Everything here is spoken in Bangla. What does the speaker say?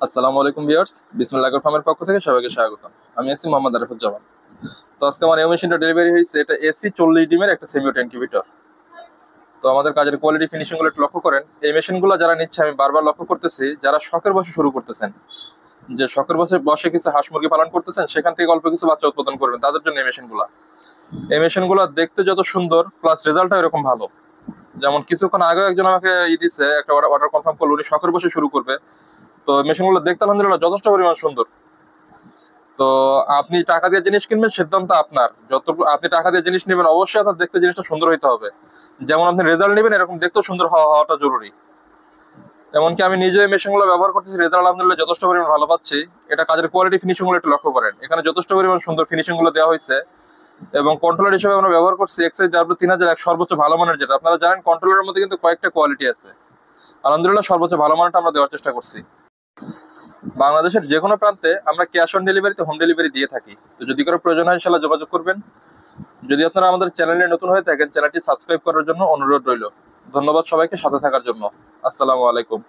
আসসালামু আলাইকুম ভিউয়ার্স, বিসমিল্লাহির ফার্মের পক্ষ থেকে সবাইকে স্বাগত। আমি আছি মোহাম্মদ আরিফুজ্জামান। তো আজকে আমার এই মেশিনটা ডেলিভারি হয়েছে। এটা এসি 40 ডিমের একটা সেমিওট ইনকিউবেটর। তো আমাদের কাজের কোয়ালিটি ফিনিশিং গুলো একটু লক্ষ্য করেন। এই মেশিনগুলো যারা নিচ্ছে আমি বারবার লক্ষ্য করতেছি, যারা শখের বসে শুরু করতেছেন, যে শখের বসে বসে কিছু হাঁস মুরগি পালন করতেছেন, সেখান থেকে অল্প কিছু বাচ্চা উৎপাদন করবেন, তাদের জন্য এই মেশিনগুলো দেখতে যত সুন্দর প্লাস রেজাল্টও এরকম ভালো। যেমন কিছুক্ষণ আগে একজন আমাকে দিছে, একটা অর্ডার কনফার্ম করলো, উনি শখের বসে শুরু করবে। তো মেশিনগুলো দেখতে আলহামদুলিল্লাহ যথেষ্ট পরিমাণ সুন্দর। তো আপনি টাকা দিয়ে জিনিস কিনবেন, সিদ্ধান্ত আপনার। যত আপনি টাকা দিয়ে জিনিস নেবেন, অবশ্যই আপনার দেখতে জিনিসটা সুন্দর হইতে হবে। যেমন আপনি রেজাল্ট নেবেন, এরকম দেখতেও সুন্দর হওয়াটা জরুরি। এমনকি আমি নিজে মেশিনগুলো ব্যবহার করতেছি, রেজাল্ট আলহামদুলিল্লাহ যথেষ্ট পরিমাণ ভালো পাচ্ছি। এটা কাজের কোয়ালিটি ফিনিশিং গুলো একটু লক্ষ্য করেন, এখানে যথেষ্ট পরিমাণ সুন্দর ফিনিশিং গুলো দেওয়া হয়েছে। এবং কন্ট্রোলার হিসেবে আমরা ব্যবহার করছি XH-W3001, সর্বোচ্চ ভালো মানের। যেটা আপনারা জানেন, কন্ট্রোলারের মধ্যে কিন্তু কয়েকটা কোয়ালিটি আছে। আলহামদুলিল্লাহ সর্বোচ্চ ভালো মানটা আমরা দেওয়ার চেষ্টা করছি। বাংলাদেশের যে কোনো প্রান্তে আমরা ক্যাশ অন ডেলিভারিতে হোম ডেলিভারি দিয়ে থাকি। তো যদি কারো প্রয়োজন হয়, ইনশাআল্লাহ যোগাযোগ করবেন। যদি আপনারা আমাদের চ্যানেলে নতুন হয়ে থাকেন, চ্যানেলটি সাবস্ক্রাইব করার জন্য অনুরোধ রইল। ধন্যবাদ সবাইকে সাথে থাকার জন্য। আসসালামু আলাইকুম।